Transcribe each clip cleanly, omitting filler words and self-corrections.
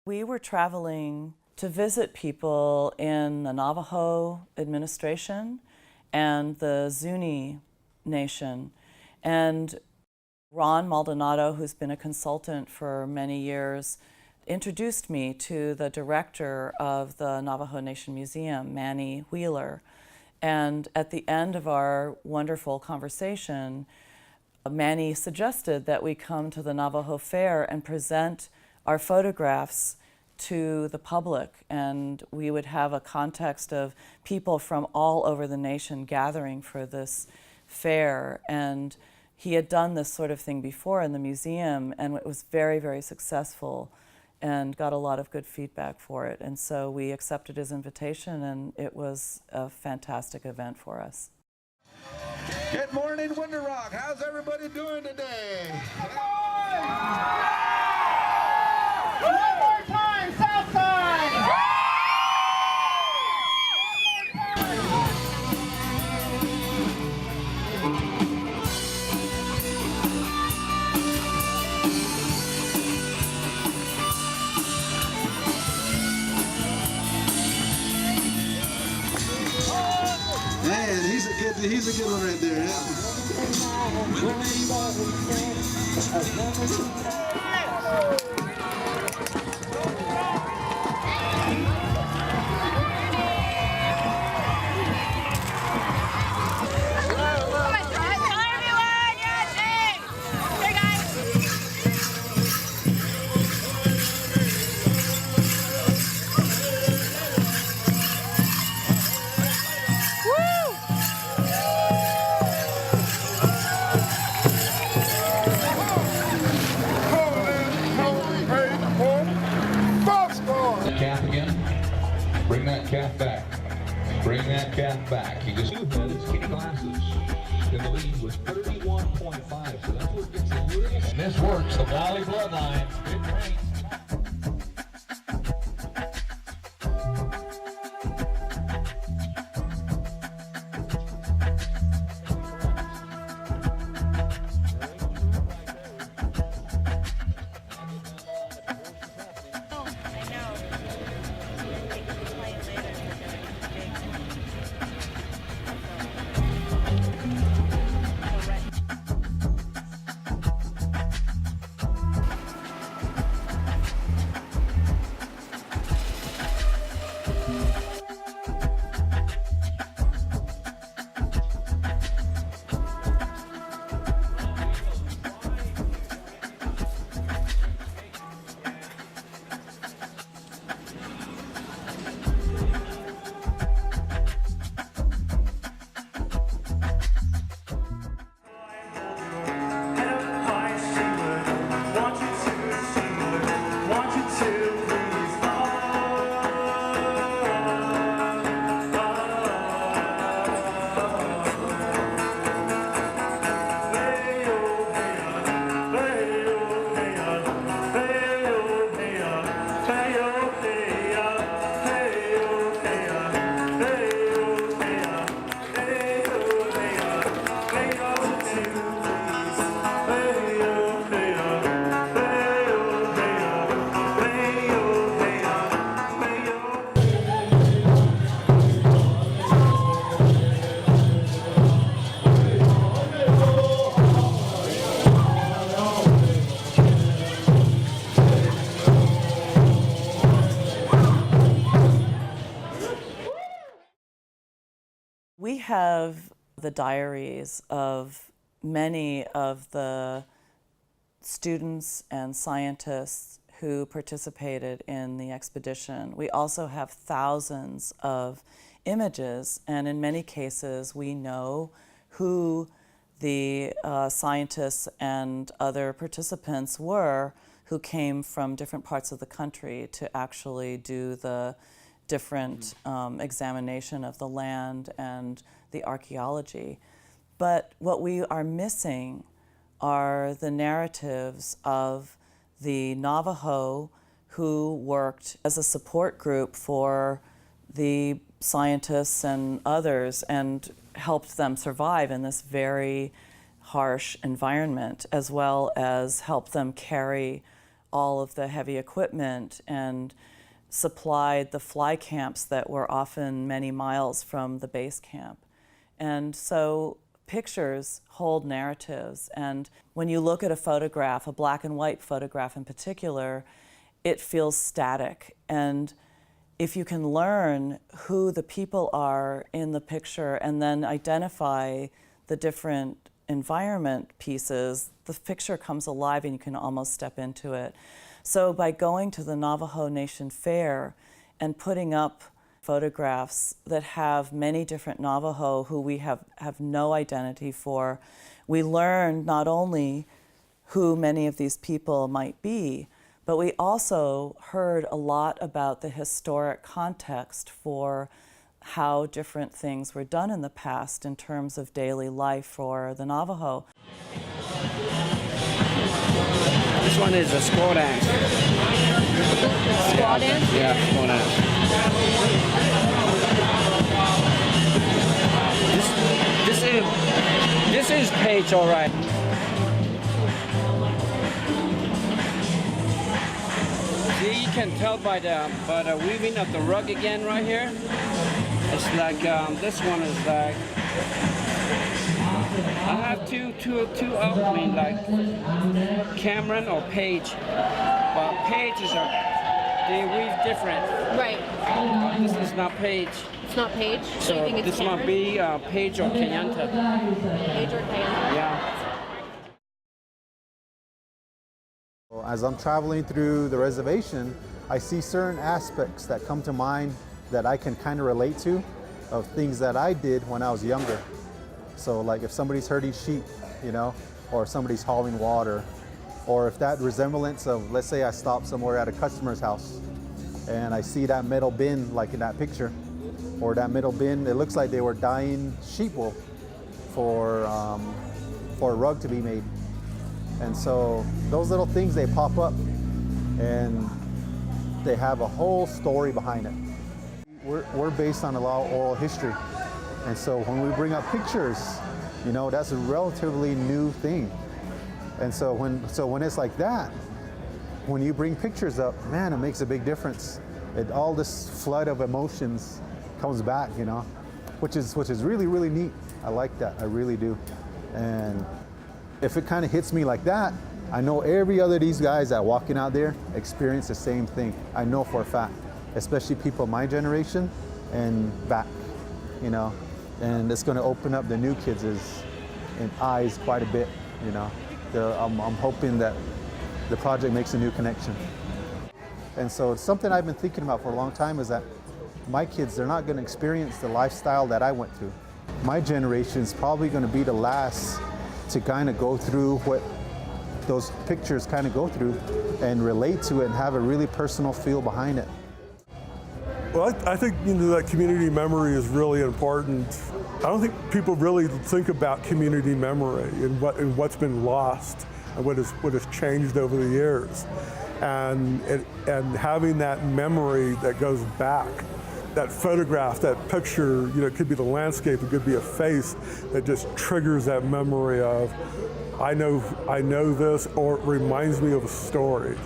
We were traveling to visit people in the Navajo administration and the Zuni Nation. And Ron Maldonado, who's been a consultant for many years, introduced me to the director of the Navajo Nation Museum, Manny Wheeler. And at the end of our wonderful conversation, Manny suggested that we come to the Navajo Fair and present our photographs to the public, and we would have a context of people from all over the nation gathering for this fair. And he had done this sort of thing before in the museum, and it was very, very successful and got a lot of good feedback for it. And so we accepted his invitation, and it was a fantastic event for us. Good morning, Winter Rock. How's everybody doing today? One more time, South Side! Man, he's a good one right there, yeah. Calf again. Bring that calf back. Bring that calf back. He just had his kitty glasses. In the lead was 31.5. So that's what gets a little. And this works. The Valley bloodline. Big range. We have the diaries of many of the students and scientists who participated in the expedition. We also have thousands of images, and in many cases we know who the scientists and other participants were who came from different parts of the country to actually do the different examination of the land and the archaeology. But what we are missing are the narratives of the Navajo who worked as a support group for the scientists and others and helped them survive in this very harsh environment, as well as help them carry all of the heavy equipment and supplied the fly camps that were often many miles from the base camp. And so pictures hold narratives. And when you look at a photograph, a black and white photograph in particular, it feels static. And if you can learn who the people are in the picture and then identify the different environment pieces, the picture comes alive and you can almost step into it. So by going to the Navajo Nation Fair and putting up photographs that have many different Navajo who we have no identity for, we learn not only who many of these people might be, but we also heard a lot about the historic context for how different things were done in the past in terms of daily life for the Navajo. This one is a squaw dance. Squaw dance? Yeah, squaw dance. This is Paige, all right. See, you can tell by the weaving of the rug again right here. It's like this one is like I have two I mean like Cameron or Paige, but Paige is they weave different. Right. This is not Paige. It's not Paige. So you So think it's this might Cameron? be Paige or Kayenta. Paige or Kayenta? Yeah. As I'm traveling through the reservation, I see certain aspects that come to mind that I can kind of relate to of things that I did when I was younger. So like if somebody's herding sheep, you know, or somebody's hauling water, or if that resemblance of, let's say I stop somewhere at a customer's house and I see that metal bin like in that picture, or that metal bin, it looks like they were dyeing sheep wool for a rug to be made. And so those little things, they pop up and they have a whole story behind it. We're based on a lot of oral history. And so when we bring up pictures, you know, that's a relatively new thing. And so when it's like that, when you bring pictures up, man, it makes a big difference. All this flood of emotions comes back, you know, which is really, really neat. I like that, I really do. And if it kind of hits me like that, I know every other of these guys that walking out there experience the same thing. I know for a fact, especially people my generation and back, you know, and it's going to open up the new kids' eyes quite a bit, you know. I'm hoping that the project makes a new connection. And so it's something I've been thinking about for a long time is that my kids, they're not going to experience the lifestyle that I went through. My generation is probably going to be the last to kind of go through what those pictures kind of go through and relate to it and have a really personal feel behind it. Well, I think that community memory is really important. I don't think people really think about community memory and what's been lost and what has changed over the years, and having that memory that goes back, that photograph, that picture. It could be the landscape, it could be a face that just triggers that memory of, I know this, or it reminds me of a story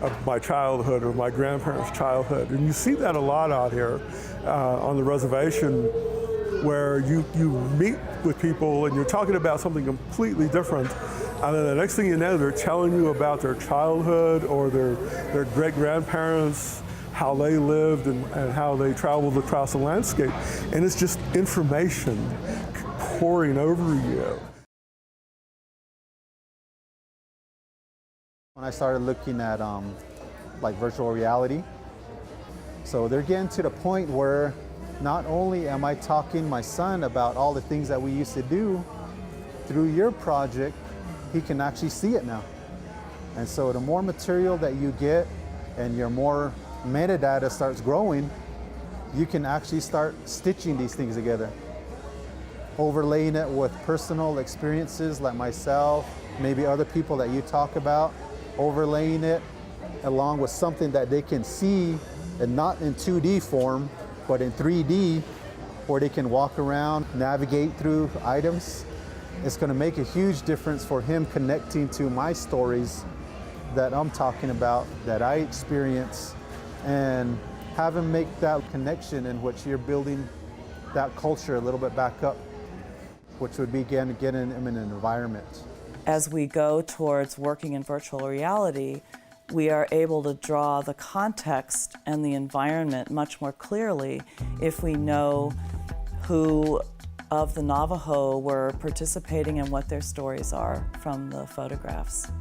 of my childhood or my grandparents' childhood. And you see that a lot out here on the reservation, where you meet with people and you're talking about something completely different, and then the next thing you know, they're telling you about their childhood or their great-grandparents, how they lived and how they traveled across the landscape. And it's just information pouring over you. When I started looking at like virtual reality, so they're getting to the point where not only am I talking my son about all the things that we used to do, through your project, he can actually see it now. And so the more material that you get and your more metadata starts growing, you can actually start stitching these things together. Overlaying it with personal experiences like myself, maybe other people that you talk about, overlaying it along with something that they can see, and not in 2D form, but in 3D, where they can walk around, navigate through items. It's going to make a huge difference for him connecting to my stories that I'm talking about, that I experience, and have them make that connection in which you're building that culture a little bit back up, which would be again getting them in an environment. As we go towards working in virtual reality, we are able to draw the context and the environment much more clearly if we know who of the Navajo were participating and what their stories are from the photographs.